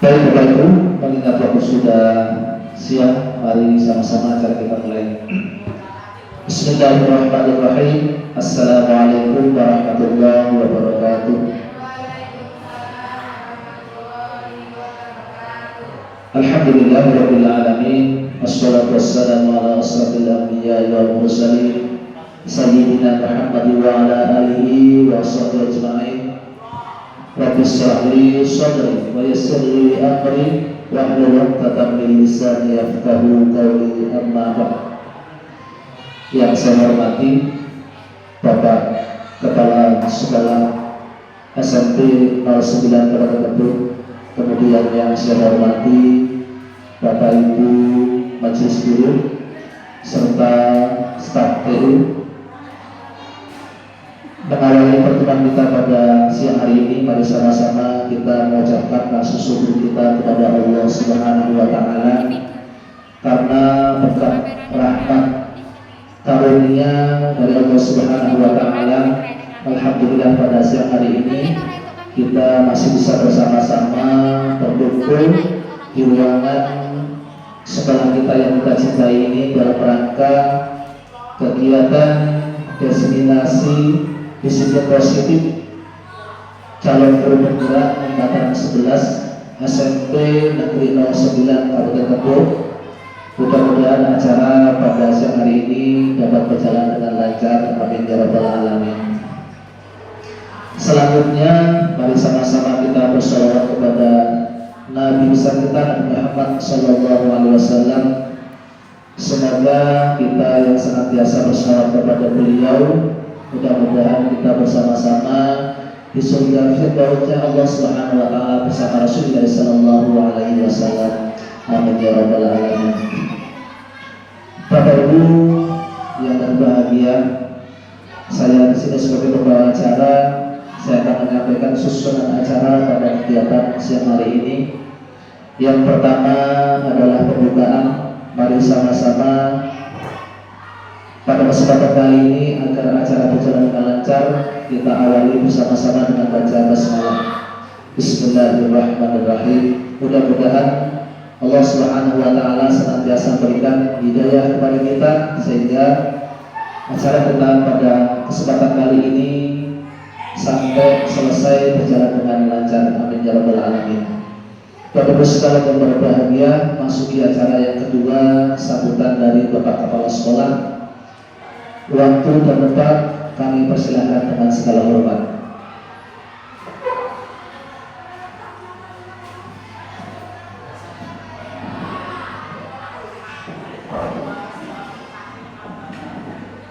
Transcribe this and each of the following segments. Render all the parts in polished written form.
Baik Bapak Ibu, mengingat waktu sudah siang, mari sama-sama acara kita mulai. Bismillahirrahmanirrahim. Assalamualaikum warahmatullahi wabarakatuh. Alhamdulillahirabbil alamin. Wassalatu wassalamu ala asrofil anbiya'i wal mursalin sayyidina Muhammad wa ala alihi wa sahbihi ajma'in. Rabbi shrah li sadri wa yassir li amri wahlul 'uqdatam min lisani yafqahu qawli, amma ba'd. Yang saya hormati Bapak Kepala Sekolah SMP 09 Kota Tebu, kemudian yang saya hormati Bapak Ibu Majelis Guru serta staf TU. Mengawali pertemuan kita pada siang hari ini, mari sama-sama kita mengucapkan rasa syukur kita kepada Allah Subhanahu wa Ta'ala karena berkat rahmat karunia dari Allah Subhanahu wa Ta'ala. Alhamdulillah pada siang hari ini kita masih bisa bersama-sama berkumpul di ruangan sekolah kita yang kita cintai ini dalam rangka kegiatan diseminasi disiplin positif calon guru penggerak angkatan 11 SMP Negeri 09 Kabupaten Tebo. Mudah-mudahan acara pada siang hari ini dapat berjalan dengan lancar, amin ya rabbal alamin. Selanjutnya mari sama-sama kita bersolawat kepada Nabi besar kita Nabi Muhammad Sallallahu Alaihi Wasallam. Semoga kita yang senantiasa bersolawat kepada beliau, mudah-mudahan kita bersama-sama di surga firdausnya Allah Subhanahu wa Ta'ala bersama Rasulullah Sallallahu Alaihi Wasallam. Amin ya rabbal alamin. Bapak Ibu yang berbahagia, saya di sini sebagai pembawa acara. Saya akan menyampaikan susunan acara pada kegiatan siang hari ini. Yang pertama adalah pembukaan. Mari sama-sama pada kesempatan kali ini agar acara berjalan dengan lancar, kita awali bersama-sama dengan baca basmalah. Bismillahirrahmanirrahim. Mudah-mudahan Allah Subhanahu wa Ta'ala senantiasa memberikan hidayah kepada kita sehingga acara kita pada kesempatan kali ini sampai selesai berjalan dengan lancar, amin ya rabbal alamin. Bapak Ibu sekalian yang berbahagia, masuki acara yang kedua, sambutan dari Bapak Kepala Sekolah. Waktu dan tempat kami persilahkan dengan segala hormat.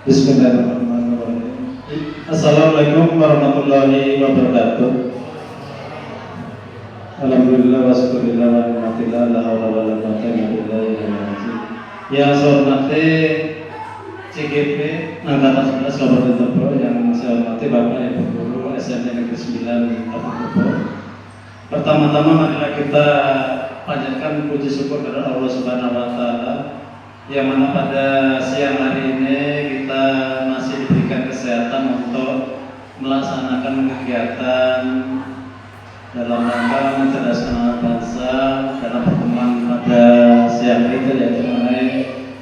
Bismillahirrahmanirrahim. Assalamualaikum warahmatullahi wabarakatuh. Alhamdulillah wa syukurillah wa ni'matillah la haula wa la quwwata illa billah. Yang saya hormati CGP angkatan 11 Kabupaten Tebo, yang saya hormati Bapak Ibu Guru SMP Negeri 9 Kabupaten Tebo. Pertama-tama marilah kita panjatkan puji syukur kepada Allah Subhanahu wa Ta'ala yang mana pada siang hari ini kita masih diberikan kesehatan untuk melaksanakan kegiatan dalam rangka mencerdaskan anak bangsa dalam pertemuan pada siang itu, yaitu mengenai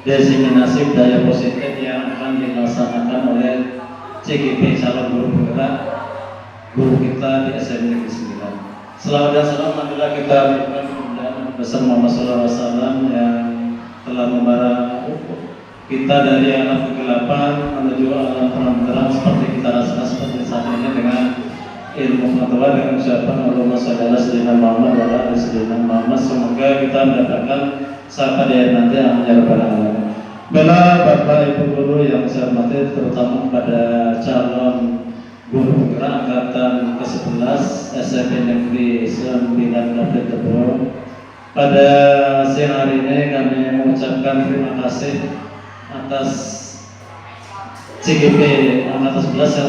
diseminasi budaya positif yang akan dilaksanakan oleh CGP calon guru penggerak guru kita di SMP Negeri 9. Selawat dan salam marilah kita berikan kepada Rasul Muhammad SAW yang telah membara kita dari alam kegelapan menuju alam terang seperti kita rasakan seperti saat ini dengan ilmu pengetahuan dengan ucapan Allahumma shalli ala sayyidina Muhammad wa ala sayyidina Muhammad. Semoga kita mendapatkan syafaat di nanti, amin ya rabbal alamin. Bela Bapak Ibu Guru yang saya hormati, terutama pada calon guru penggerak angkatan ke-11 SMP Negeri 9 Kabupaten Tebo. Pada siang hari ini kami mengucapkan terima kasih atas CGP angkatan 11 yang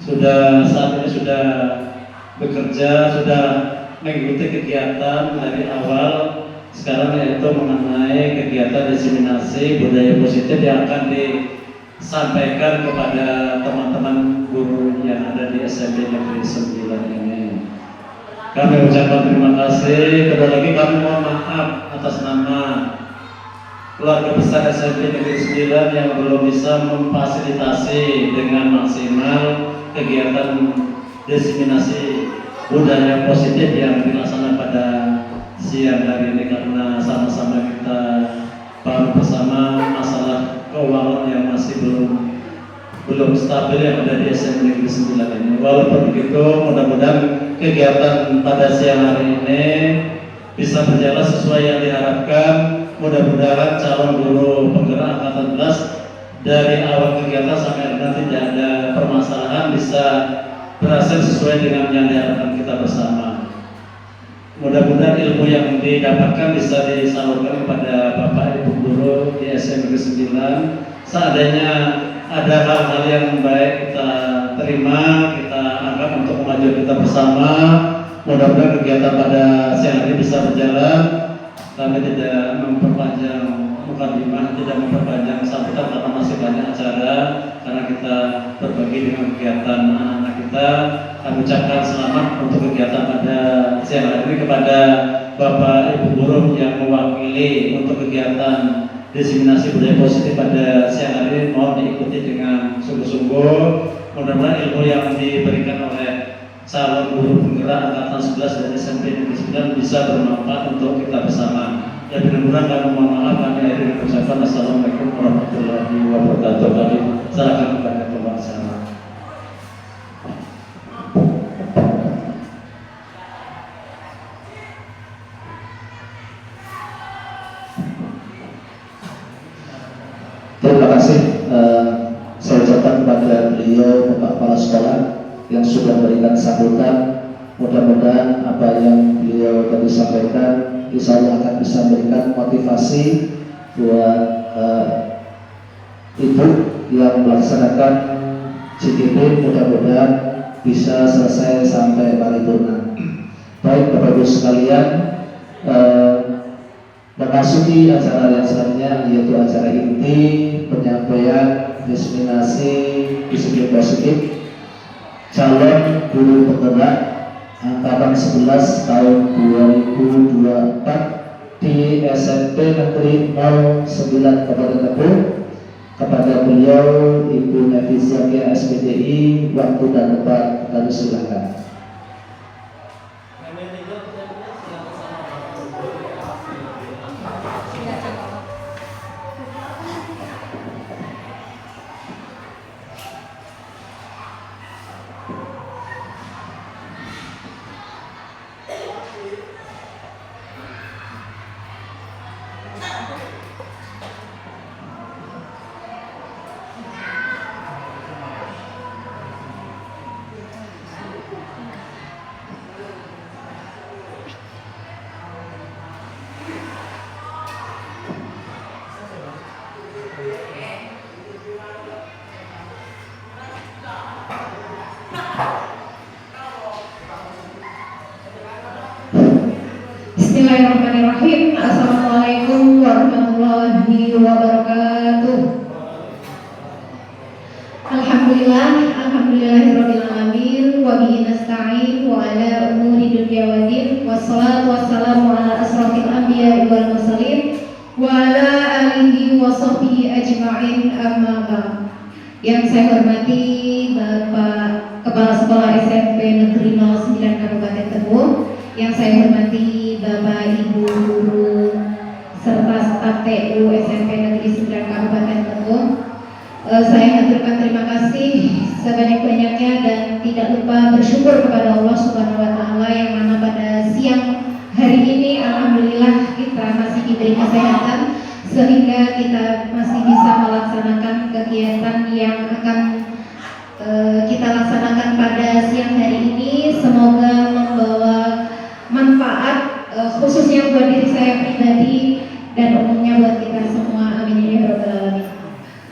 sudah saat ini sudah bekerja, sudah mengikuti kegiatan dari awal sekarang, yaitu mengenai kegiatan diseminasi budaya positif yang akan disampaikan kepada teman-teman guru yang ada di SMP Negeri 9 ini. Kami ucapkan terima kasih. Kedua lagi kami mohon maaf atas nama keluarga besar SMP Negeri 9 yang belum bisa memfasilitasi dengan maksimal kegiatan diseminasi budaya positif yang dilaksanakan pada siang hari ini, karena sama-sama kita paham bersama masalah keuangan yang masih belum stabil yang ada di SMP Negeri 9 ini. Walaupun begitu, mudah-mudahan kegiatan pada siang hari ini bisa berjalan sesuai yang diharapkan. Mudah-mudahan calon guru penggerak angkatan 11 dari awal kegiatan sampai nanti tidak ada permasalahan, bisa berhasil sesuai dengan yang diharapkan kita bersama. Mudah-mudahan ilmu yang didapatkan bisa disalurkan kepada Bapak Ibu guru di SMP 9. Seandainya ada hal-hal yang baik kita terima, kita anggap untuk kemajuan kita bersama. Mudah-mudahan kegiatan pada siang hari bisa berjalan. Kami tidak memperpanjang mukadimah, tidak memperpanjang sambutan karena masih banyak acara, karena kita berbagi dengan kegiatan anak-anak kita. Kami ucapkan selamat untuk kegiatan pada siang hari ini kepada Bapak Ibu guru yang mewakili untuk kegiatan diseminasi budaya positif pada siang hari ini. Mohon diikuti dengan sungguh-sungguh. Mudah-mudahan ilmu yang diberikan oleh calon guru penggerak angkatan 11 dari SMP Negeri 9 bisa bermanfaat untuk kita bersama. Ya, benar-benar kami mohon maaf, kami akhiri dengan ucapan Assalamualaikum warahmatullahi wabarakatuh. Kami serahkan kepada pembahasan. Terima kasih. Saya ucapkan kepada beliau Bapak Kepala Sekolah yang sudah memberikan sambutan. Mudah-mudahan apa yang beliau tadi sampaikan insya Allah akan bisa memberikan motivasi buat ibu yang melaksanakan CGP. Mudah-mudahan bisa selesai sampai paripurna. Baik Bapak Ibu sekalian, memasuki acara yang selanjutnya, yaitu acara inti penyampaian diseminasi disiplin positif calon guru penggerak angkatan 11 tahun 2024 di SMP Negeri 09 Kabupaten Tebo. Kepada beliau Ibu Nefisa SPDI, waktu dan tempat kami silakan. Bismillahirrahmanirrahim. Assalamualaikum warahmatullahi wabarakatuh. Alhamdulillahirabbil alamin wa bihi nasta'in wa ala umuri dunya waddin. Wassalatu wassalamu ala asrofil anbiya'i wal mursalin wa ala alihi wa sahbihi ajma'in, amma ba'd. Yang saya hormati Bapak Kepala Sekolah SMP Negeri 09 Kabupaten Tebo, yang saya hormati Bapak Ibu guru serta staf TU SMP Negeri 9 Kabupaten Tebo, saya haturkan terima kasih sebanyak-banyaknya dan tidak lupa bersyukur kepada Allah Subhanahu wa taala yang mana pada siang hari ini alhamdulillah kita masih diberi kesehatan sehingga kita masih bisa melaksanakan kegiatan yang akan kita laksanakan pada siang hari ini. Semoga membawa manfaat khususnya buat diri saya pribadi dan umumnya buat kita semua. Amin ya rabbal alamin.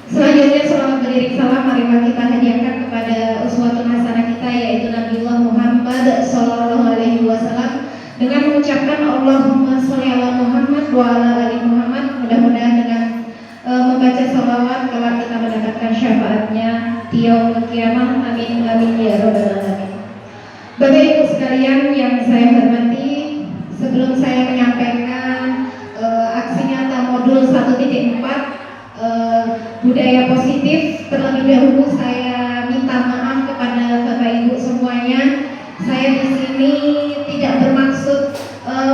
Selanjutnya selamat beriring salam marilah kita hadiahkan kepada uswatun hasanah kita, yaitu Nabiullah Muhammad sallallahu alaihi wasallam dengan mengucapkan Allahumma sholli ala Muhammad wa ala ali Muhammad. Mudah-mudahan dengan membaca salawat kelak kita mendapatkan syafaatnya di yaumul qiyamah. Amin amin ya rabbal alamin. Bapak Ibu sekalian yang saya hormati, sebelum saya menyampaikan aksi nyata modul 1.4 budaya positif, terlebih dahulu saya minta maaf kepada Bapak Ibu semuanya. Saya di sini tidak bermaksud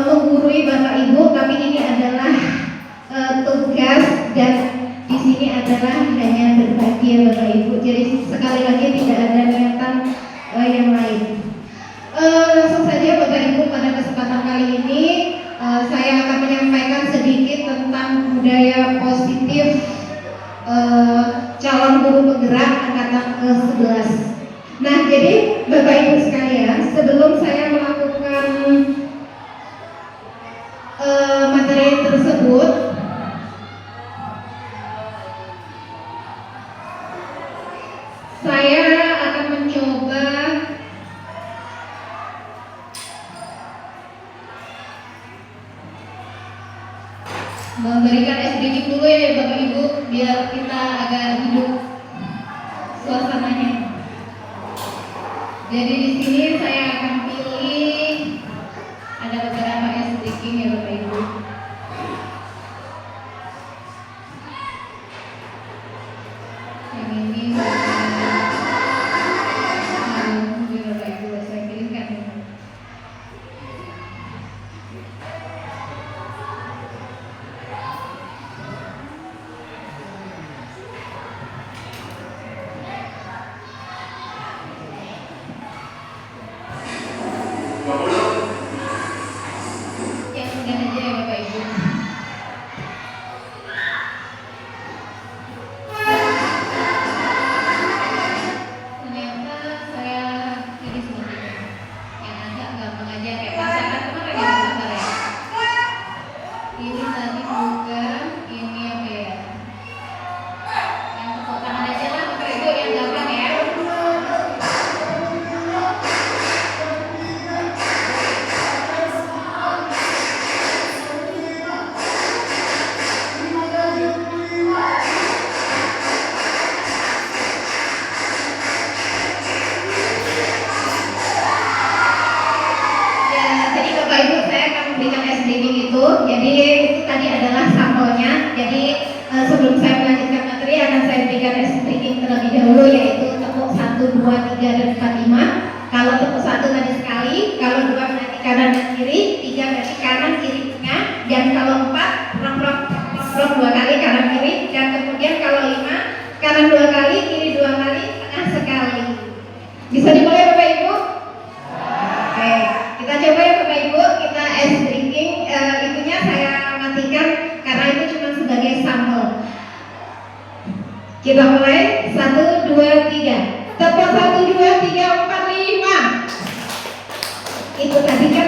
menggurui Bapak Ibu, tapi ini adalah tugas dan di sini adalah hanya berbagi ya Bapak Ibu. Jadi sekali lagi tidak ada niatan yang lain. Langsung saja Bapak Ibu, pada kesempatan kali ini saya akan menyampaikan sedikit tentang budaya positif calon guru penggerak angkatan ke-11. Nah, jadi Bapak Ibu sekalian, sebelum saya melakukan materi tersebut, saya akan mencoba memberikan sedikit dulu ya Bapak Ibu, biar kita agak hidup suasananya. Jadi di sini saya akan pilih ada beberapa speaking ya Bapak Ibu. Yang ini Bapak Ibu saya pilihkan. Jadi itu tadi adalah sampelnya. Jadi sebelum saya melanjutkan materi akan saya berikan speaking terlebih dahulu, yaitu tepuk 1, 2, 3 dan 4, 5. Kalau tepuk 1 tadi sekali, kalau 2 berarti kanan dan kiri, 3 berarti kanan kiri tengah, dan kalau 4 rock 2 kali kanan kiri, dan kemudian kalau 5 kanan 2 kali, kiri 2 kali, tengah sekali. Bisa dimulai Bapak Ibu? Oke, kita coba ya Bapak Ibu, kita speaking. Itunya saya matikan karena itu cuma sebagai sampel. Kita mulai 1, 2, 3. Tepuk 1, 2, 3, 4, 5. Itu tadi kan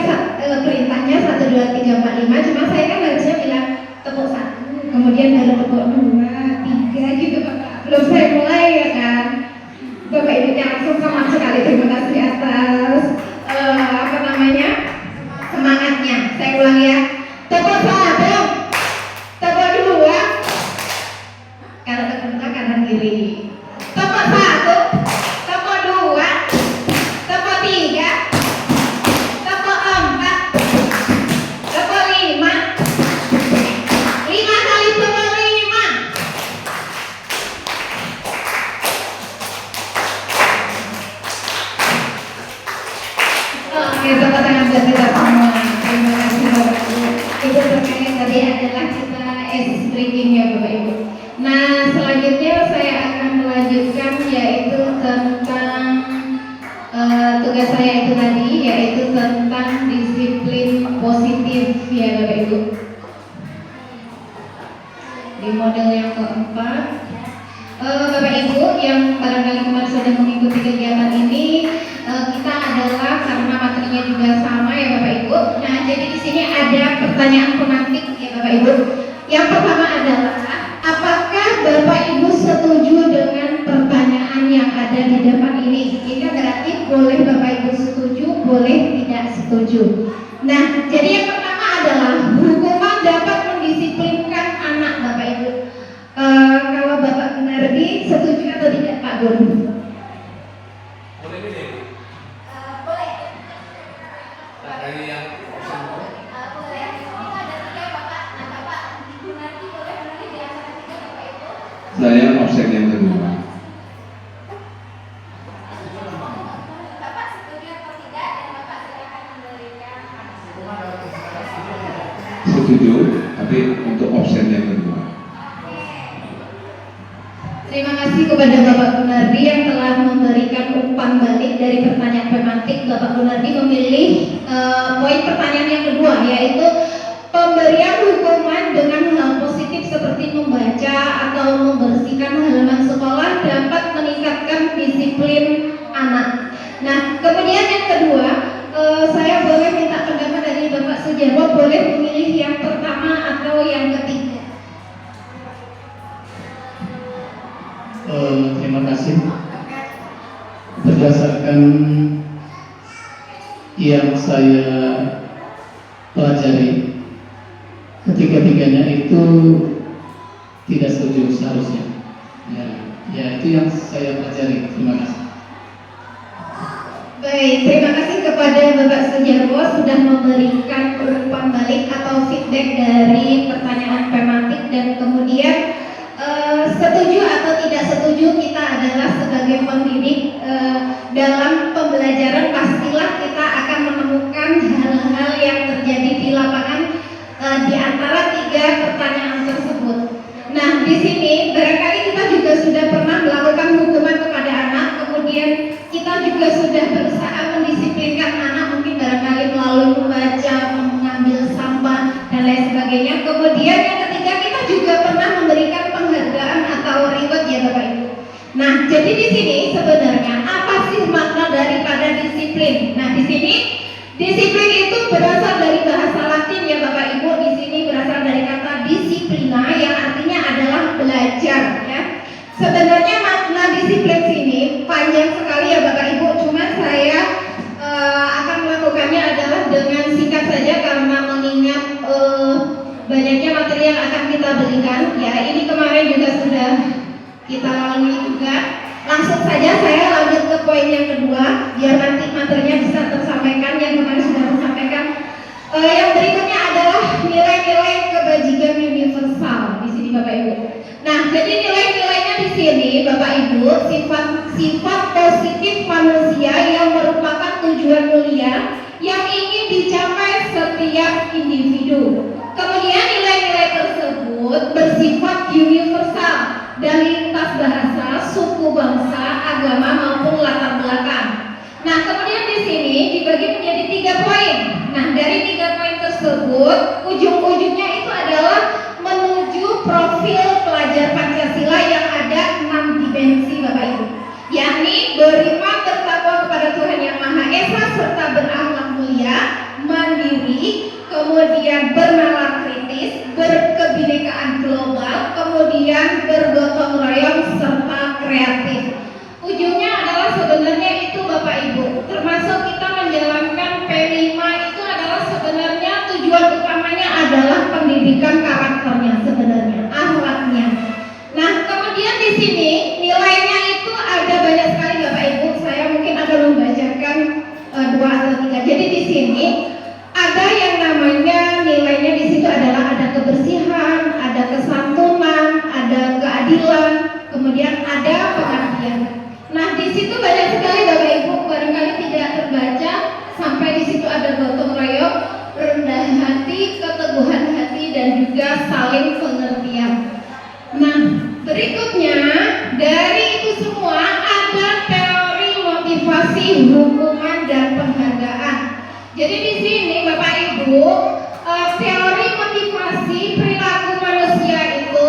perintahnya 1, 2, 3, 4, 5. Cuma saya kan harusnya bilang tepuk 1, kemudian baru tepuk 2, 3 gitu Bapak. Belum saya mulai ya kan. Bapak Ibunya langsung sama sekali. Terima kasih atas semangatnya. Saya ulang ya. Tepuk 1, tepuk 2. Kalau tepuk kanan kiri. Tepuk 1, tepuk 2, tepuk 3, tepuk 4, tepuk 5. 5 kali tepuk 5. Oke, tepuk tangan buat kita semua. Terima kasih Bapak Ibu. Itu terkait tadi adalah kita speaking ya Bapak Ibu. Nah, selanjutnya saya akan melanjutkan yaitu tentang tugas saya itu tadi, yaitu tentang disiplin positif ya Bapak Ibu. Di model yang keempat, Bapak Ibu yang barangkali kemarin sudah mengikuti kegiatan ini, kita adalah karena materinya juga sama ya Bapak Ibu. Nah, jadi di sini ada pertanyaan pemantik ya Bapak Ibu. Yang pertama adalah, apakah Bapak Ibu setuju dengan pertanyaan yang ada di depan ini? Ini berarti boleh Bapak Ibu setuju, boleh tidak setuju. Nah, jadi yang pertama adalah hukuman dapat mendisiplinkan anak Bapak Ibu. Kalau Bapak Gunardi setuju atau tidak Pak Guru? Boleh. absen yang kedua. Bapak setuju atau tidak dan Bapak silakan memberikan Setuju, tapi untuk absen yang kedua. Terima kasih kepada Bapak Gunardi yang telah memberikan umpan balik dari pertanyaan pemantik. Bapak Gunardi memilih poin pertanyaan yang kedua, yaitu pemberian hukuman dengan hal positif seperti membaca atau membersihkan halaman sekolah dapat meningkatkan disiplin anak. Nah, kemudian yang kedua, saya boleh minta pendapat dari Bapak Sujarwo, boleh memilih yang pertama atau yang ketiga? Terima kasih. Berdasarkan yang saya pelajari, ketiga-tiganya itu tidak setuju seharusnya. Ya itu yang saya pelajari. Terima kasih. Baik, terima kasih kepada Bapak Sujarwo sudah memberikan umpan balik atau feedback dari pertanyaan pemantik, dan kemudian setuju atau tidak setuju kita adalah sebagai pendidik dalam pembelajaran pastilah kita akan menemukan hal-hal yang terjadi di lapangan di antara tiga pertanyaan tersebut. Nah, di sini barangkali kita juga sudah pernah melakukan hukuman kepada anak, kemudian kita juga sudah berusaha mendisiplinkan anak, mungkin barangkali melalui membaca, mengambil sampah dan lain sebagainya. Kemudian yang ketiga, kita juga pernah memberikan penghargaan atau reward ya Bapak Ibu. Nah, jadi di sini sebenarnya apa sih makna daripada disiplin? Nah, di sini disiplin itu berasal dari bahasa Latin ya Bapak Ibu. Di sini berasal dari kata disiplina yang artinya adalah belajar ya. Sebenarnya makna disiplin sini panjang sekali ya Bapak Ibu. Cuma saya akan melakukannya adalah dengan singkat saja karena mengingat banyaknya materi yang akan kita berikan ya. Ini kemarin juga sudah kita lalui juga. Langsung saja saya lanjut ke poin yang kedua biar nanti materinya bisa tersampaikan yang kemarin sudah tersampaikan. Yang berikutnya adalah nilai-nilai kebajikan universal di sini Bapak Ibu. Nah, jadi nilai-nilainya di sini Bapak Ibu sifat positif manusia yang merupakan tujuan mulia yang ingin dicapai setiap individu. Kemudian nilai-nilai tersebut bersifat universal dan lintas bahasa, suku, bangsa, agama maupun latar belakang. Nah, kemudian di sini dibagi menjadi 3 poin. Nah, dari 3 poin tersebut ujung-ujungnya itu adalah menuju profil pelajar Pancasila yang ada 6 dimensi Bapak Ibu, yakni beriman bertakwa kepada Tuhan Yang Maha Esa serta berakhlak mulia, mandiri, kemudian bernalar kritis, berkebinekaan global, kemudian bergotong royong serta kreatif. Ujungnya adalah sebenarnya itu Bapak Ibu, termasuk kita menjalankan P5 itu adalah sebenarnya tujuan utamanya adalah pendidikan karakternya sebenarnya, akhlaknya. Nah, kemudian di sini nilainya itu ada banyak sekali Bapak Ibu. Saya mungkin akan membacakan 2 atau 3. Jadi di sini ada yang namanya nilainya di situ adalah ada kebersihan, ada kesantunan, ada keadilan, kemudian ada pengabdian. Nah, di situ banyak sekali Bapak Ibu, barangkali tidak terbaca sampai di situ ada gotong royong, rendah hati, keteguhan hati, dan juga saling pengertian. Nah, berikutnya dari itu semua ada teori motivasi, hukuman, dan penghargaan. Jadi di sini Bapak Ibu, teori motivasi perilaku manusia itu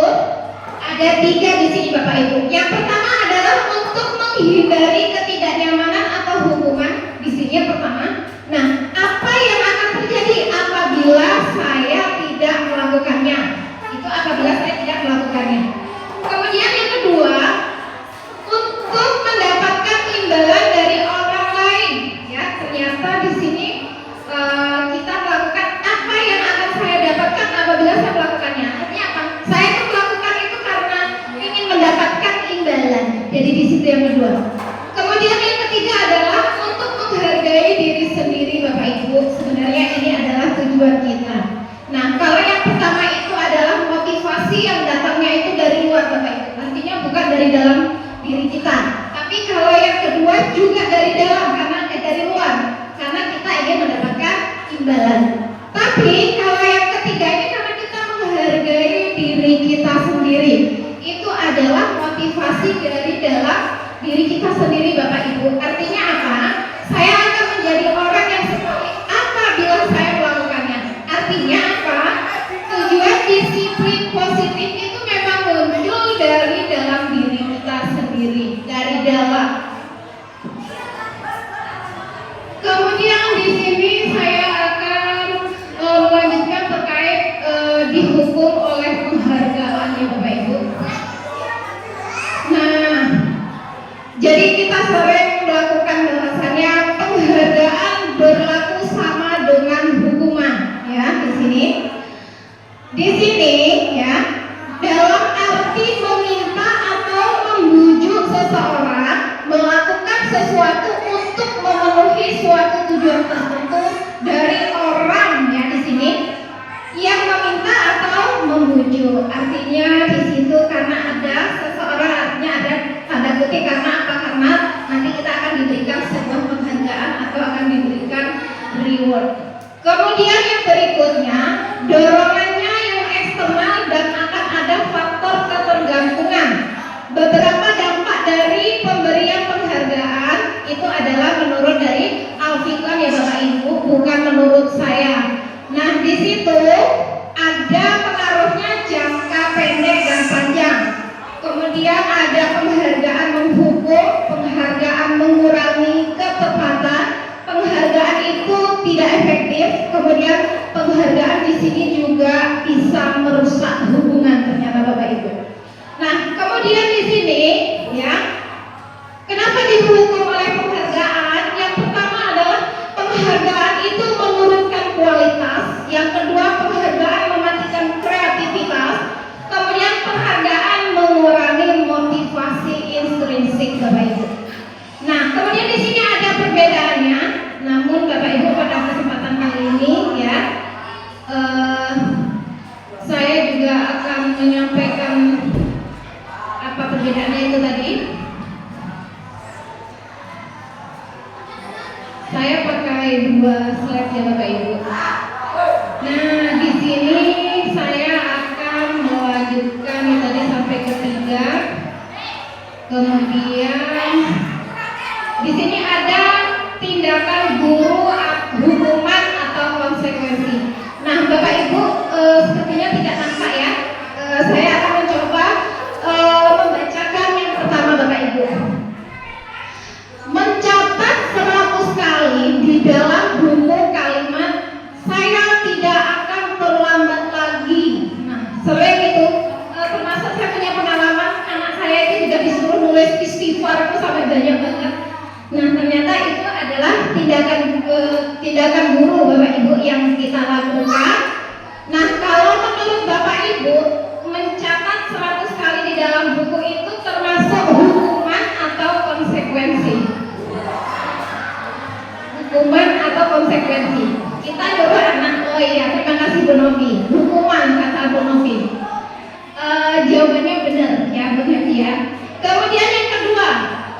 ada 3 di sini Bapak Ibu. Yang pertama adalah untuk menghindari ketidaknyamanan atau hukuman. Di sini yang pertama. Nah, apa yang akan terjadi apabila saya tidak melakukannya? Itu apabila saya tidak melakukannya. Kemudian yang kedua, untuk mendapatkan imbalan dari orang lain. Ya, ternyata di sini kita melakukan apa yang akan saya dapatkan apabila saya melakukannya. Artinya apa? Saya itu melakukan itu karena ingin mendapatkan imbalan. Jadi di situ yang kedua. Kemudian sering melakukan bahasanya penghargaan berlaku sama dengan hukuman, ya di sini. Di sini ya, dalam arti meminta atau membujuk seseorang melakukan sesuatu untuk memenuhi suatu tujuan tertentu dari orang, ya di sini yang meminta atau membujuk. Artinya di situ karena ada seseorang, artinya ada tanda kutip karena apa? Karena nanti kita akan diberikan sebuah penghargaan atau akan diberikan reward. Kemudian yang berikutnya, dorongannya yang eksternal dan akan ada faktor ketergantungan. Beberapa dampak dari pemberian penghargaan itu adalah menurut dari Al-Fikam, ya Bapak Ibu, bukan menurut saya. Nah, di situ ada pengaruhnya jangka pendek dan panjang. Kemudian ada penghargaan menghukum, penghargaan mengurangi ketepatan, penghargaan itu tidak efektif. Kemudian penghargaan di sini juga bisa merusak hubungan ternyata Bapak Ibu. Nah, kemudian di sini ya, kenapa dihukum oleh penghargaan? Yang pertama adalah penghargaan itu menurunkan kualitas. Yang kedua, penghargaan mematikan kreativitas. Kemudian penghargaan mengurangi motivasi intrinsik Bapak Ibu. Nah, kemudian di sini ada perbedaannya. Namun Bapak Ibu pada kesempatan kali ini ya, saya juga akan menyampaikan apa perbedaannya itu tadi. Saya pakai 2 slide ya Bapak Ibu. Nah, di sini saya akan melanjutkan yang tadi sampai ketiga. Kemudian di sini ada tindakan guru, hukuman atau konsekuensi. Nah, Bapak Ibu sepertinya tidak nampak ya. Saya akan mencoba membacakan yang pertama Bapak Ibu. Mencatat 100 kali di dalam buku kalimat saya tidak akan terlambat lagi. Nah, sering itu termasuk saya punya pengalaman, anak saya itu juga disuruh nulis istighfar itu sampai banyak banget. Nah, ternyata itu adalah tindakan guru Bapak Ibu yang kita lakukan. Nah, kalau menurut Bapak Ibu, mencatat 100 kali di dalam buku itu termasuk hukuman atau konsekuensi? Hukuman atau konsekuensi? Kita dulu anak, oh iya, terima kasih Bu Novi. Hukuman kata Bu Novi. Jawabannya benar ya Bu Novi ya. Kemudian yang kedua,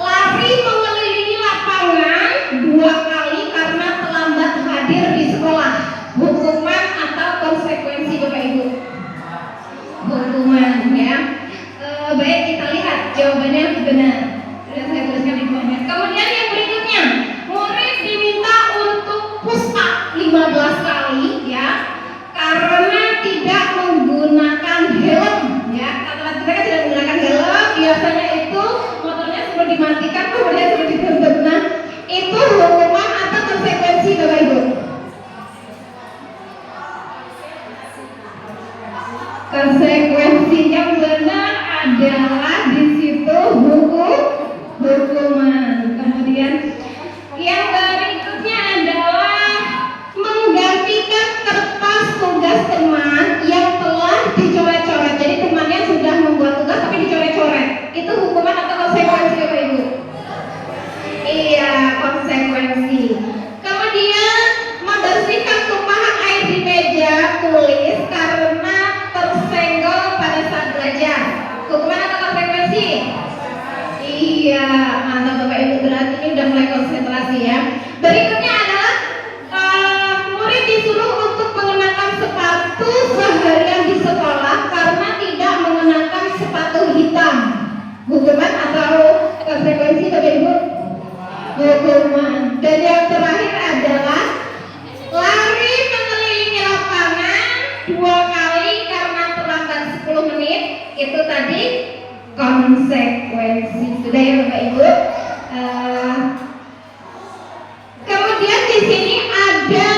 lari mengelilingi lapangan 2 kali karena terlambat hadir di sekolah. Hukuman atau konsekuensi Bapak Ibu? Hukuman ya. Baik, kita lihat jawabannya benar. Sudah saya tuliskan di bawahnya. Kemudian yang berikutnya, murid diminta untuk push up 15 kali ya karena tidak menggunakan helm ya. Kata-kata kita kan tidak menggunakan helm, biasanya itu motornya sudah dimatikan kemudian sudah dituntut. Nah, itu hukuman atau konsekuensi Bapak Ibu? Konsekuensi yang benar adalah di situ hukuman. Kemudian yang berikutnya adalah menggantikan kertas tugas teman yang telah dicoret-coret. Jadi temannya sudah membuat tugas tapi dicoret-coret. Itu hukuman atau konsekuensi Bapak Ibu? Iya, konsekuensi. Kemudian membersihkan tumpahan air di meja tulis karena tersenggol pada saat belajar. Hukuman atau konsekuensi? Iya, mantap Bapak Ibu, berarti ini udah mulai konsentrasi ya. Berikutnya adalah murid disuruh untuk mengenakan sepatu seharian di sekolah karena tidak mengenakan sepatu hitam. Hukuman atau konsekuensi Bapak Ibu? Hukuman. Dan yang terakhir adalah lari mengelilingi lapangan 2 kali karena terlambat 10 menit. Itu tadi konsekuensi. Sudah ya Bapak Ibu. Kemudian di sini ada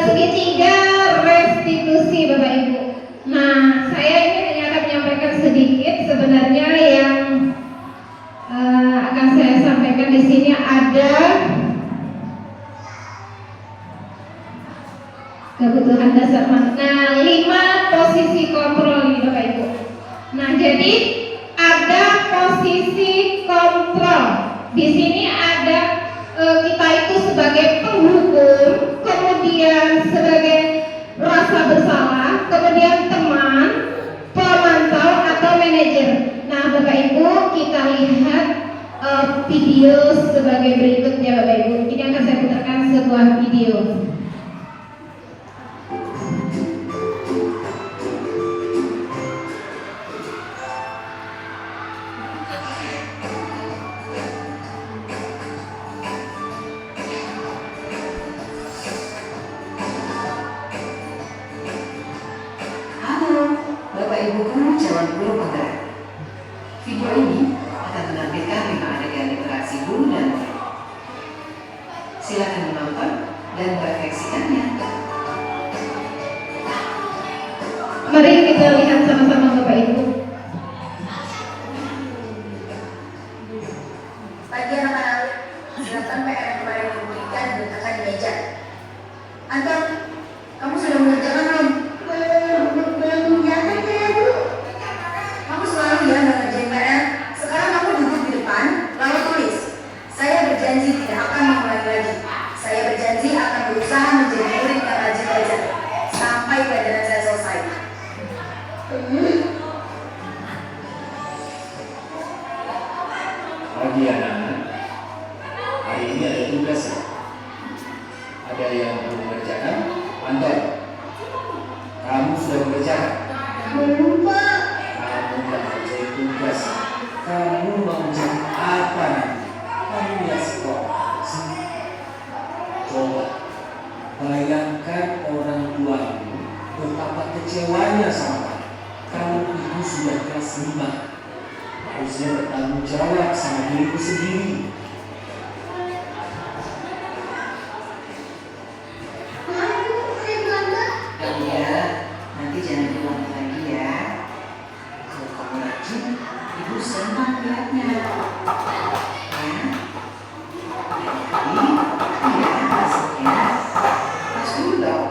segitiga restitusi Bapak Ibu. Nah, saya ini hanya akan menyampaikan sedikit sebenarnya yang kebutuhan dasar. Nah, 5 posisi kontrol nih Bapak Ibu. Nah, jadi ada posisi kontrol. Di sini ada kita itu sebagai penghukum, kemudian sebagai rasa bersalah, kemudian teman, pemantau atau manajer. Nah, Bapak Ibu, kita lihat video sebagai berikutnya Bapak Ibu. Ini akan saya putarkan sebuah video. Bapak Ibu Guru Calon Guru Penggerak. Video ini akan menampilkan 5 adegan interaksi guru dan murid. Silakan menonton dan merefleksikannya. Mari kita lihat sama-sama Bapak Ibu. Pagi anak-anak, silakan PR yang kemarin diberikan diletakkan di meja. Anton, kamu sudah mengerjakan belum? Belum ya, Bu. Kamu selalu ya mengerjain PR. Sekarang kamu duduk di depan, lalu tulis. Saya berjanji tidak akan mengulangi lagi. Saya berjanji akan berusaha menjadi murid yang rajin belajar sampai pelajaran saya selesai. Pagi anak-anak, hari ini ada tugas ya. Ada yang belum mengerjakan? Anton, kamu sudah mengerjakan? Belum, Pak. Kamu tidak mengerjakan tugas. Kamu mau menjadi apa nanti? Kamu ya sekolah. Coba bayangkan orang tuamu betapa kecewanya sama kamu. Kamu itu sudah kelas 5. Harusnya bertanggung jawab sama diriku sendiri. Ya, nanti jangan diulang lagi ya. Kalau kamu rajin, Ibu senang lihatnya. Ya, iya, maksudnya pas dulu dong.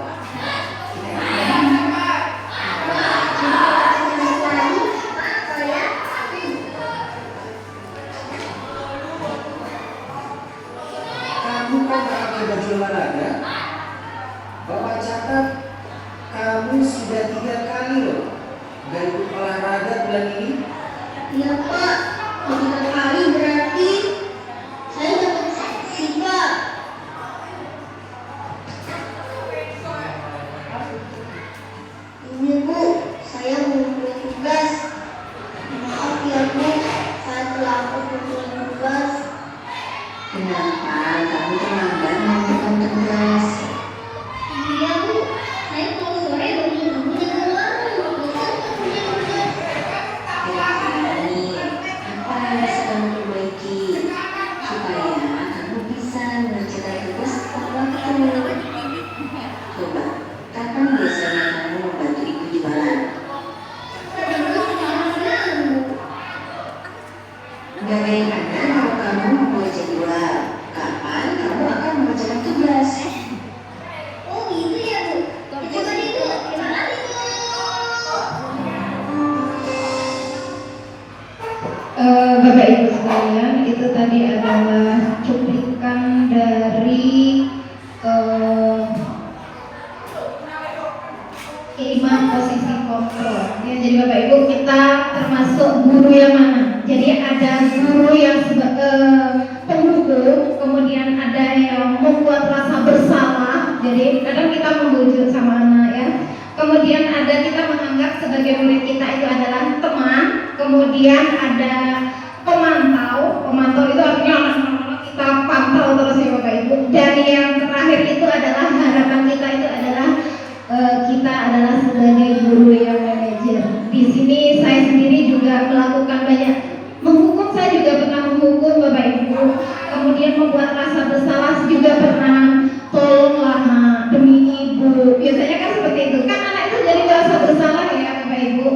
Kamu kan tak pakai baju olahraga. Bapak catat, kamu sudah 3 kali loh gak ikut olahraga bulan ini. Iya, Pak. 3 kali berarti saya dapat sanksi, Pak. Ini, Bu, saya belum punya tugas. Maaf ya, Bu, saya telah mempunyai tugas. Kenapa kamu terlambat mengerjakan tugas? Iya, Bu, saya kalau sore baru punya keluar. Ini apa yang bisa kamu perbaiki supaya kamu bisa mengerjakan tugas tepat waktu? Coba, kapan biasanya kamu membantu ibu jualan? Gak ada yang ada kalau kamu membuat jadwal. Kapan kamu akan mengerjakan tugas? Oh, gitu ya, Bu. Coba deh, Bu. Terima kasih, Bu. Bapak Ibu sekalian, itu tadi adalah cuplikan dari 5 posisi kontrol. Ya, jadi Bapak Ibu, kita termasuk guru yang mana? Jadi ada guru yang penghukum, kemudian ada yang membuat rasa bersalah. Jadi kadang kita membujuk sama anak ya. Kemudian ada kita menganggap sebagai murid kita itu adalah teman. Kemudian ada pemantau. Pemantau itu artinya anak-anak kita pantau terus ya Bapak Ibu. Dan yang terakhir itu adalah harapan kita itu adalah kita adalah sebagai guru yang manajer. Di sini saya sendiri juga melakukan banyak menghukum. Saya juga pernah menghukum Bapak Ibu. Kemudian membuat rasa bersalah juga pernah. Tolonglah nak, demi ibu. Biasanya kan seperti itu. Kan anak itu jadi merasa bersalah ya Bapak Ibu.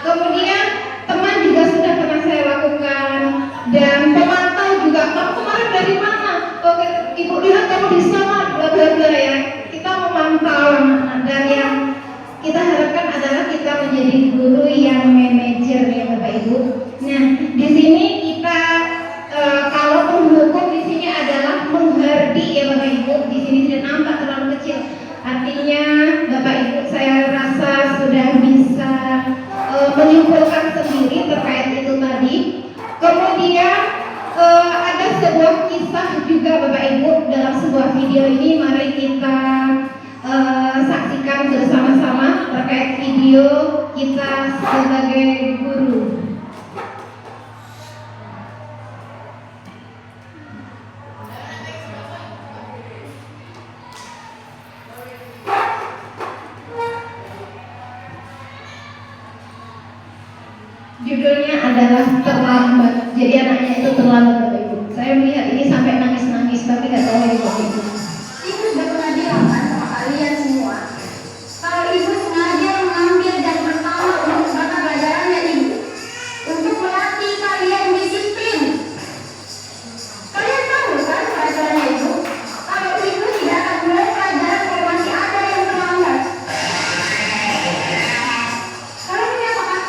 Kemudian teman juga sudah pernah saya lakukan. Dan pemantau juga. Kamu kemarin dari mana? Oke, ibu lihat kamu di sana. Bla bla bla ya. Kita memantau anak-anak. dan yang kita harapkan adalah kita menjadi guru yang manajer ya Bapak Ibu. Nah, di sini kita kalau penghukum di sini adalah menghardi ya Bapak Ibu. Di sini tidak nampak terlalu kecil. Artinya Bapak Ibu saya rasa sudah bisa menyimpulkan sendiri terkait itu tadi. Kemudian ada sebuah kisah juga Bapak Ibu dalam sebuah video ini, mari kita saksikan bersama-sama terkait video kita sebagai guru. Judulnya adalah terlambat. Jadi anaknya itu terlambat Bapak Ibu. Saya melihat ini sampai nangis-nangis tapi nggak tahu ya Bapak Ibu. Ibu sudah pernah bilang kan sama kalian semua, kalau ibu sengaja mengambil dan pertama untuk mata pelajarannya ibu, untuk melatih kalian disiplin. Kalian tahu kan pelajarannya ibu? Kalau ibu tidak akan mulai pelajaran kalau masih ada yang terlambat. Kalian ini apa kan?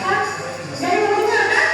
Hah? Dari mana kan?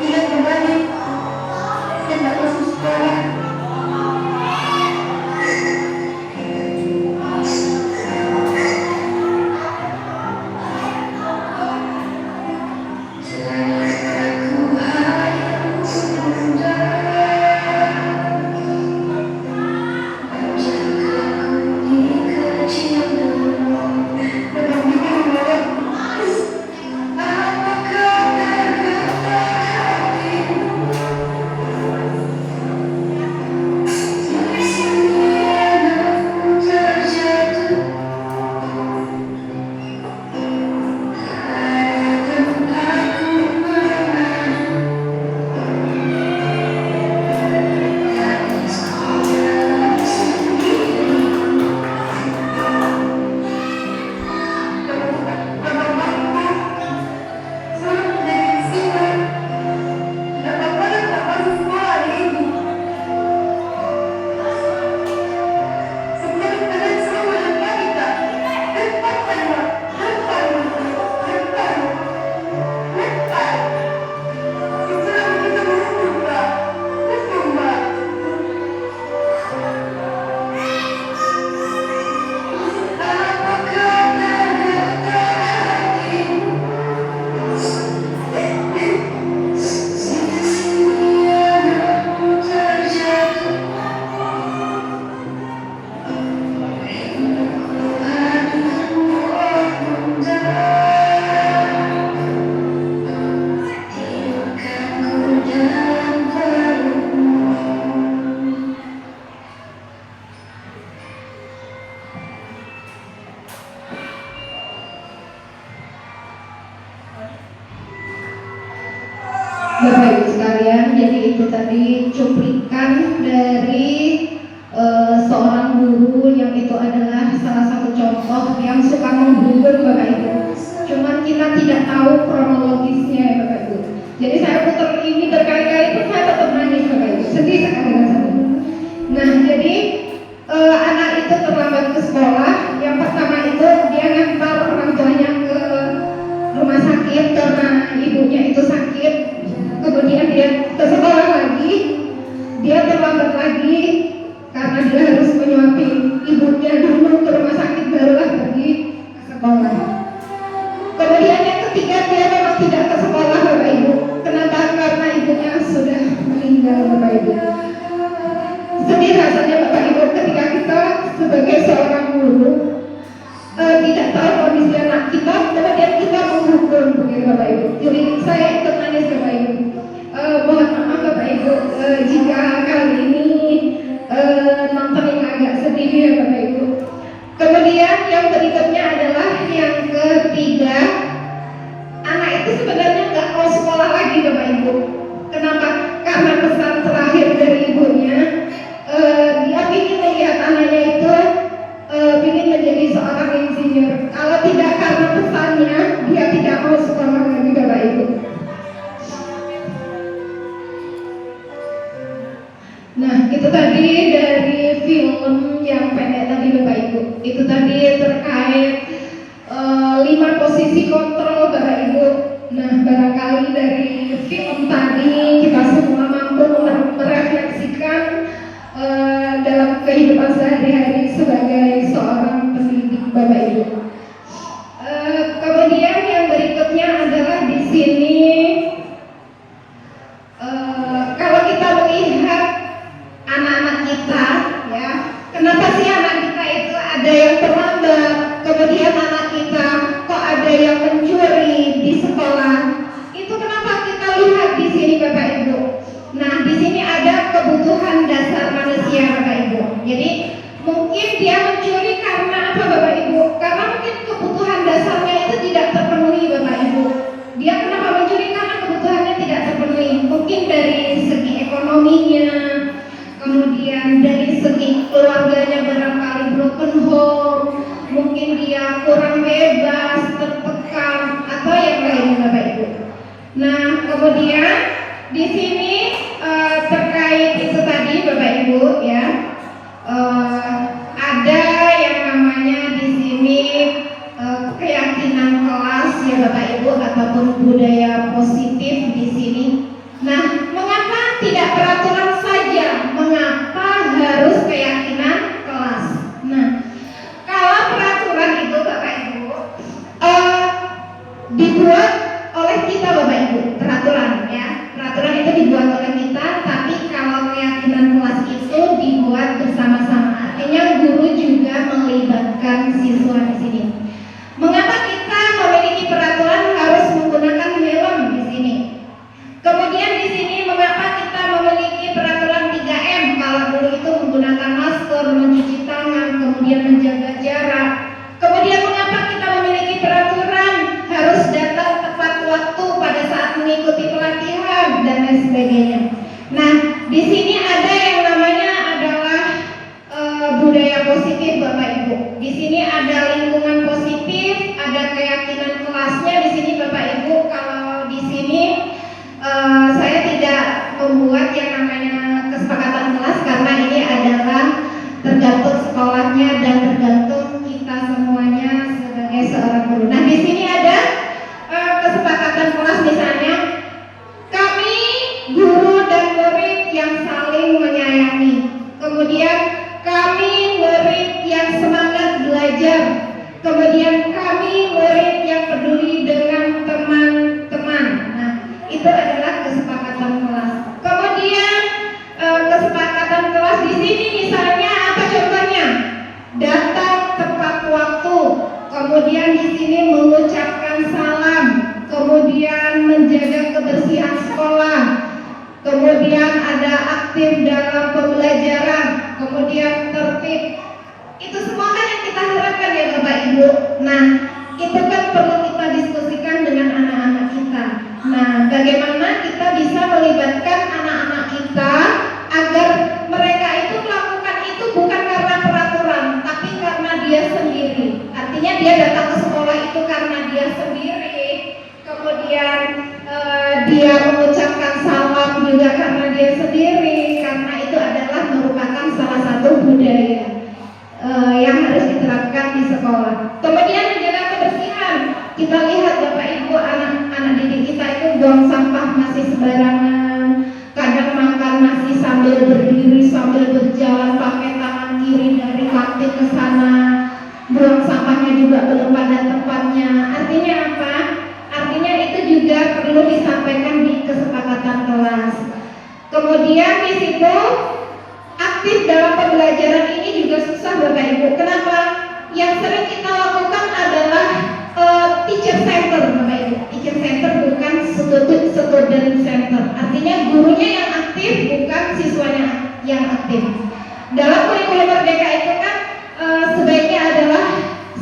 ingat kembali saya nggak masuk sekolah. Bapak Ibu sekalian, jadi itu tadi cuplikan dari seorang guru yang itu adalah salah satu contoh yang suka menghibur Bapak Ibu. Cuman kita tidak tahu kronologisnya ya Bapak Ibu. Jadi saya putar ini berkali-kali pun saya tetap nangis Bapak Ibu, sedih sekali rasanya. Nah jadi anak itu terlambat ke sekolah. Yang pertama itu dia ngantar orang tuanya ke rumah sakit karena ibunya itu sakit. Kemudian dia ke sekolah lagi, dia terlambat lagi karena dia harus menyuapin ibunya dulu ke rumah sakit barulah pergi ke sekolah. Kemudian yang ketiga dia memang tidak ke sekolah Bapak Ibu. Kenapa? Karena ibunya sudah meninggal Bapak Ibu. Sedih rasanya Bapak Ibu ketika kita sebagai seorang guru tidak tahu kondisi anak kita, kemudian kita menghukum begitu Bapak Ibu. Jadi saya ikut nangis Bapak Ibu. Mohon maaf Bapak Ibu jika kali ini nonton yang agak sedih ya Bapak Ibu. Kemudian yang berikutnya adalah yang ketiga, anak itu sebenarnya nggak mau sekolah lagi Bapak Ibu. Kenapa? Karena pesan terakhir dari ibunya, dia ingin melihat anaknya itu ingin menjadi seorang insinyur. Kalau tidak karena pesannya, dia tidak mau sekolah lagi Bapak Ibu. Nah itu tadi dari film yang pendek tadi Bapak Ibu. Itu tadi terkait 5 posisi kontrol Bapak Ibu. Nah barangkali dari film tadi kita semua mampu merefleksikan dalam kehidupan sehari-hari sebagai seorang pendidik Bapak Ibu. Kemudian yang berikutnya adalah di sini kalau kita melihat anak-anak kita, ya, kenapa sih anak kita itu ada yang terlambat, kemudian anak kita kok ada yang mencuri di sekolah? Itu kenapa kita lihat di sini Bapak Ibu? Nah di sini ada kebutuhan dasar manusia Bapak Ibu. Jadi mungkin dia mencuri karena apa Bapak Ibu? Karena mungkin kebutuhan dasarnya itu tidak terpenuhi Bapak Ibu. Dia kenapa mencuri? Karena kebutuhannya tidak terpenuhi. Mungkin dari segi ekonominya, kemudian dari segi keluarganya barangkali broken home, mungkin dia kurang bebas, tertekan, atau yang lainnya Bapak Ibu. Nah kemudian di sini terkait itu tadi Bapak Ibu ya, ada yang namanya di sini keyakinan kelas ya Bapak Ibu ataupun budaya positif di sini. lain sebagainya. Nah, di sini ada yang namanya adalah budaya positif Bapak Ibu. Di sini ada lingkungan positif, ada keyakinan kelasnya. Di sini Bapak Ibu, kalau di sini saya tidak membuat yang namanya kesepakatan kelas karena ini adalah tergantung sekolahnya dan tergantung kita semuanya sebagai seorang guru. Nah, di sini ada kesepakatan kelas, misalnya kami guru dan murid yang saling menyayangi. Kemudian kami murid yang semangat belajar. Kemudian kami murid yang peduli dengan teman-teman. Nah, itu adalah kesepakatan kelas. Kemudian kesepakatan kelas di sini misalnya apa contohnya? Datang tepat waktu. Kemudian di sini mengucapkan salam. Kemudian menjaga kebersihan sekolah. Kemudian ada aktif dalam pembelajaran. Kemudian tertib. Itu semua kan yang kita harapkan ya Bapak Ibu. Nah, itu kan perlu kita diskusikan dengan anak-anak kita. Nah, bagaimana kita bisa melibatkan anak-anak kita agar mereka itu melakukan itu bukan karena peraturan, tapi karena dia sendiri. Artinya dia datang ke sekolah itu karena dia sendiri. Kemudian dia mengucapkan salam juga karena dia sendiri. Karena itu adalah merupakan salah satu budaya yang harus diterapkan di sekolah. Kemudian menjaga kebersihan. Kita lihat Bapak Ibu, anak-anak didik kita itu buang sampah masih sembarangan. Kadang makan masih sambil berdiri, sambil berjalan pakai tangan kiri dari kantin ke sana. Buang sampahnya juga belum pada tempatnya. Artinya apa? Artinya itu juga perlu disampaikan di kesepakatan kelas. Kemudian di situ aktif dalam pembelajaran ini juga susah Bapak Ibu. Kenapa? Yang sering kita lakukan adalah teacher center Bapak Ibu. Teacher center bukan student center. Artinya gurunya yang aktif bukan siswanya yang aktif. Dalam kurikulum Merdeka itu kan sebaiknya adalah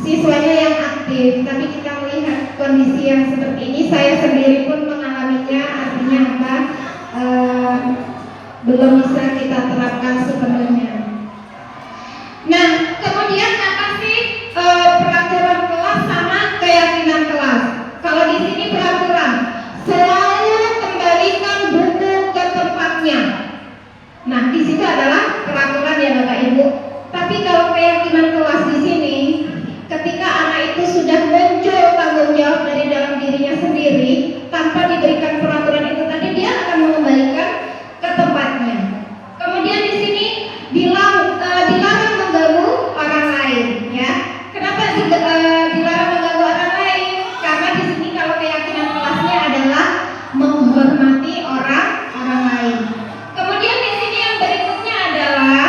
siswanya yang aktif. Tapi kita melihat kondisi yang seperti ini, saya sendiri pun mengalaminya. Artinya apa? Belum bisa kita terapkan sepenuhnya. Nah, kemudian apa sih peraturan kelas sama keyakinan kelas? Kalau di sini peraturan selalu kembalikan buku ke tempatnya. Nah, di situ adalah peraturan ya Bapak Ibu. Tapi kalau keyakinan kelas di sini, ketika anak itu sudah muncul tanggung jawab dari dalam dirinya sendiri, tanpa diberikan peraturan itu tadi, dia akan mengembalikan ke tempatnya. Kemudian di sini dilarang mengganggu orang lain, ya. Kenapa dilarang mengganggu orang lain? Karena di sini kalau keyakinan kelasnya adalah menghormati orang lain. Kemudian di sini yang berikutnya adalah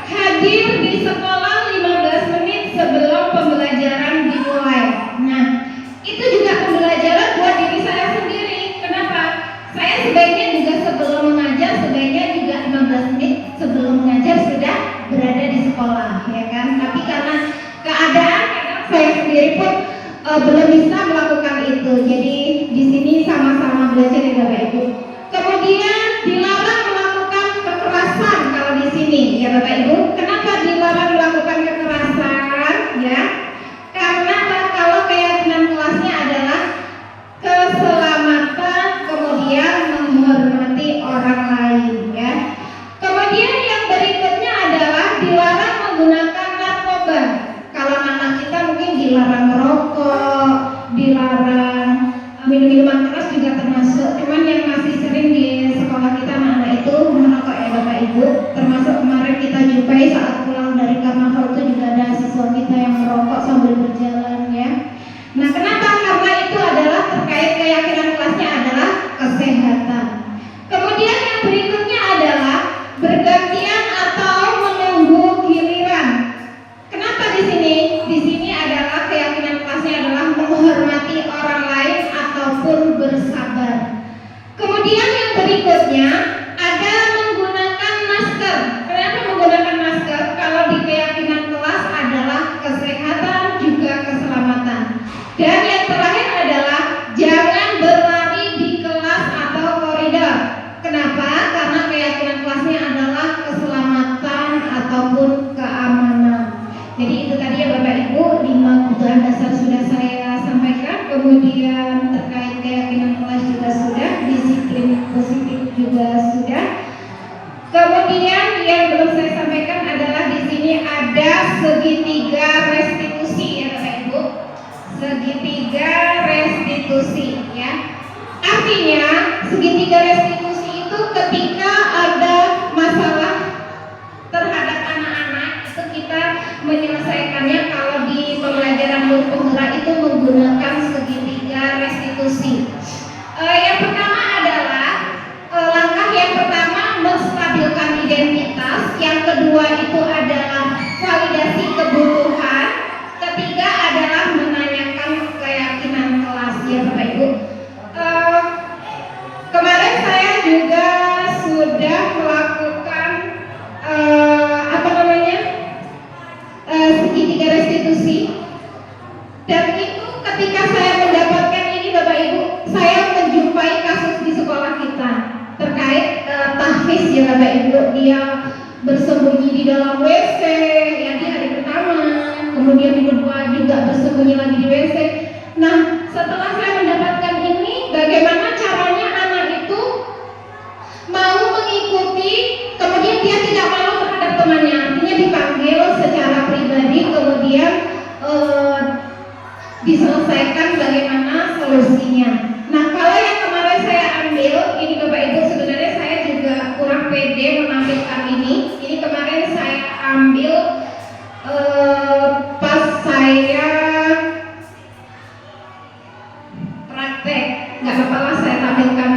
hadir di sekolah 15 menit sebelum pembelajaran dimulai. Nah, itu juga pembelajaran buat diri saya sendiri. Kenapa? Saya sebaiknya juga sebelum mengajar, sebaiknya juga 15 menit sebelum mengajar sudah berada di sekolah, ya kan? Tapi karena keadaan kadang saya sendiri pun belum bisa melakukan itu. Jadi di sini sama-sama belajar ya Bapak Ibu. Kemudian dilarang melakukan kekerasan kalau di sini ya Bapak Ibu. Kenapa dilarang melakukan kekerasan? Ya, karena kalau keyakinan kelasnya adalah keselamatan, kemudian menghormati orang lain, ya. Kemudian yang berikutnya adalah dilarang menggunakan narkoba. Kalau anak kita mungkin dilarang merokok, dilarang minum-minuman keras juga termasuk. Cuman yang masih sering di sekolah kita anak-anak itu merokok ya Bapak Ibu. Termasuk kemarin kita jumpai saat pulang dari karnaval itu juga ada siswa kita yang merokok sambil berjalan, ya. Nah, kenapa? Karena itu adalah terkait keyakinan kelasnya adalah kesehatan. Kemudian yang berikutnya adalah bergantian atau menunggu giliran. Kenapa di sini? Di sini adalah keyakinan kelasnya adalah menghormati orang lain ataupun bersabar. Kemudian yang berikutnya ada menggunakan masker. Kenapa menggunakan masker? Kalau di keyakinan kelas adalah kesehatan juga keselamatan. Dan yang terakhir adalah jangan berlari di kelas atau koridor. positif juga sudah. Kemudian yang belum saya sampaikan adalah di sini ada segitiga restitusi ya Bapak Ibu. Segitiga restitusi ya. Artinya segitiga restitusi itu ketika ada masalah terhadap anak-anak itu kita menyelesaikannya kalau di pembelajaran Mumpung itu menggunakan segitiga restitusi. Yang pertama adalah langkah yang pertama menstabilkan identitas, yang kedua itu adalah validasi kebutuhan, ketiga adalah menanyakan keyakinan kelas ya Bapak Ibu. Kemarin saya juga sudah melakukan segitiga restitusi, dan itu ketika saya mendapatkan ini Bapak Ibu, saya menjumpai kasus di sekolah kita terkait tahfiz ya Bapak Ibu. Dia bersembunyi di dalam WC ya di hari pertama, kemudian di kedua juga bersembunyi lagi di WC. Nah, setelah saya mendapatkan ini, bagaimana caranya anak itu mau mengikuti, kemudian dia tidak malu terhadap temannya, artinya dipanggil secara pribadi, kemudian diselesaikan bagaimana solusinya. Nah, kalau yang kemarin saya ambil ini Bapak Ibu, sebenarnya saya juga kurang pede menampilkan ini. Ini kemarin saya ambil pas saya praktek. Nggak apa-apa lah saya tampilkan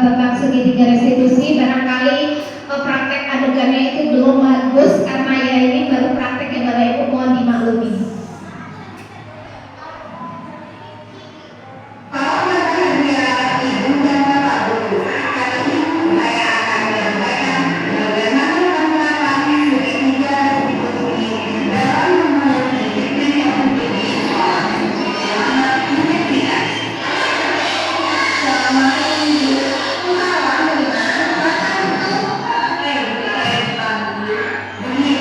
tentang segitiga restitusi. Barangkali praktek adegannya itu belum bagus karena ya ini baru praktek ya Bapak Ibu, mohon dimaklumi. Begini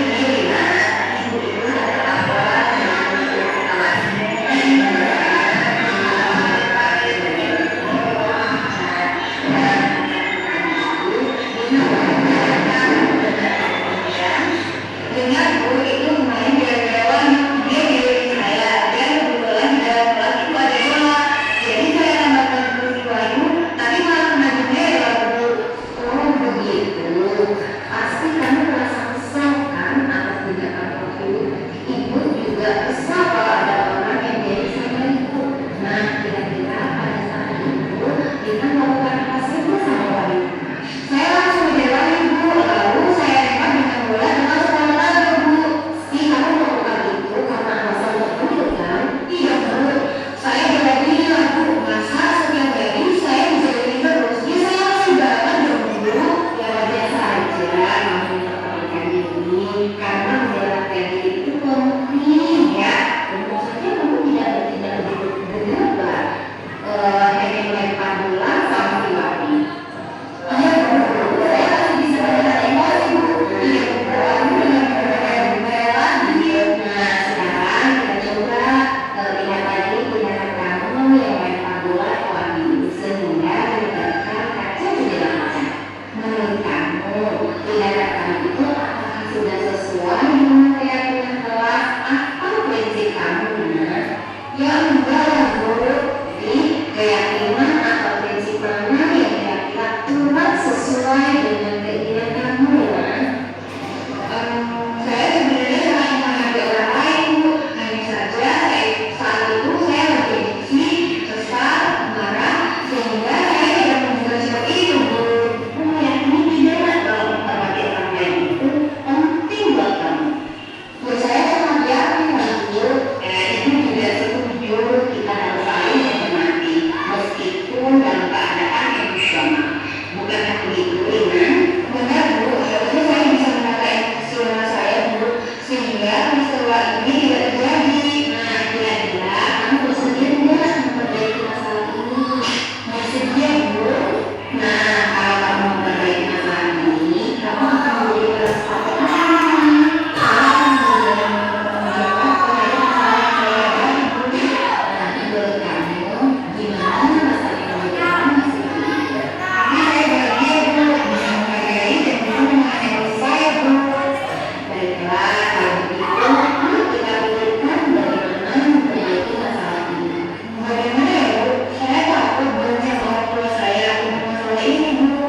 Bapak Ibu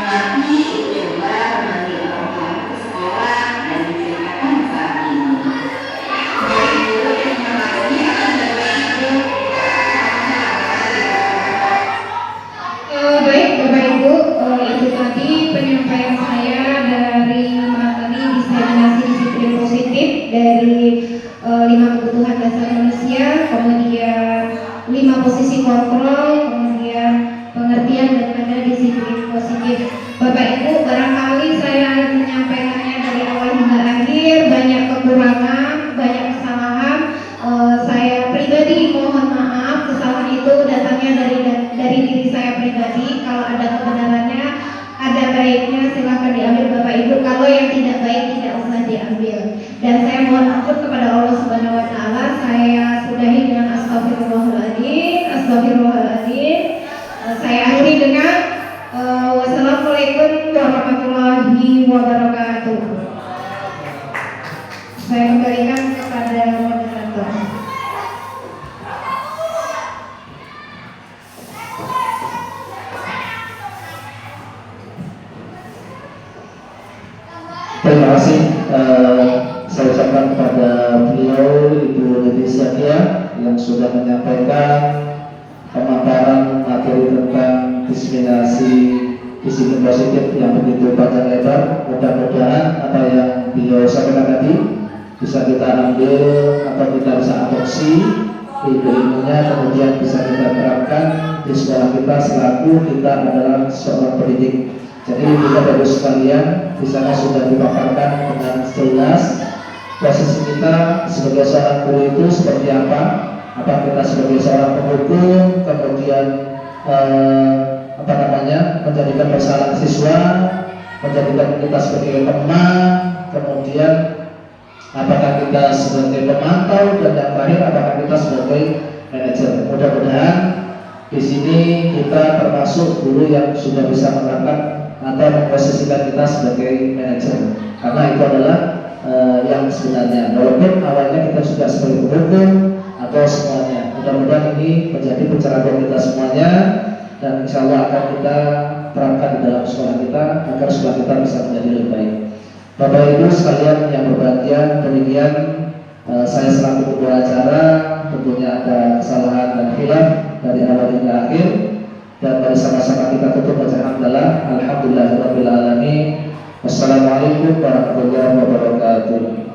lagi coba memanggil orang tua ke sekolah dan menceritakan saat ini. Bapak Ibu, terima kasih atas Bapak Ibu. Baik Bapak Ibu, itu tadi penyampaian saya dari materi diseminasi disiplin positif dari 5 kebutuhan dasar manusia, kemudian 5 posisi kontrol, kemudian pengertian daripada disiplin positif. Bapak Ibu, barangkali saya menyampaikannya dari awal hingga akhir banyak kekurangan, banyak kesalahan. Saya pribadi mohon maaf, kesalahan itu datangnya dari diri saya pribadi. Kalau ada kebenarannya, ada baiknya silahkan diambil Bapak Ibu. Kalau yang tidak baik tidak usah diambil. Dan saya mohon ampun kepada Allah Subhanahu Wa Taala. Saya sudahi dengan astagfirullahaladzim, astagfirullahaladzim. Saya akhiri dengan wassalamualaikum warahmatullahi wabarakatuh. Saya kembalikan kepada moderator. Terima kasih. Saya ucapkan kepada beliau Ibu Dede Zakia yang sudah menyampaikan pemaparan materi tentang diseminasi disiplin positif yang begitu panjang lebar. Mudah-mudahan apa yang beliau sampaikan tadi bisa kita ambil atau kita bisa adopsi ilmunya, kemudian bisa kita terapkan di sekolah kita selaku kita adalah seorang pendidik. Jadi Bapak Ibu sekalian, di sana sudah dipaparkan dengan jelas posisi kita sebagai seorang guru itu seperti apa kita sebagai seorang penghukum, kemudian menjadikan kesalahan siswa, menjadikan kita sebagai teman, kemudian apakah kita sebagai pemantau, dan yang terakhir apakah kita sebagai manajer. Mudah-mudahan di sini kita termasuk guru yang sudah bisa menerapkan atau memposisikan kita sebagai manajer, karena itu adalah yang sebenarnya. Walaupun awalnya kita sudah sebagai penghukum atau semuanya, mudah-mudahan ini menjadi pencerahan kita semuanya, dan insya Allah akan kita terapkan di dalam sekolah kita agar sekolah kita bisa menjadi lebih baik. Bapak Ibu sekalian yang berbahagia, demikian saya selaku ketua acara, tentunya ada kesalahan dan khilaf dari awal hingga akhir, dan mari sama-sama kita tutup bacaan hamdalah. Alhamdulillahirabbil alamin. Wassalamualaikum warahmatullahi wabarakatuh.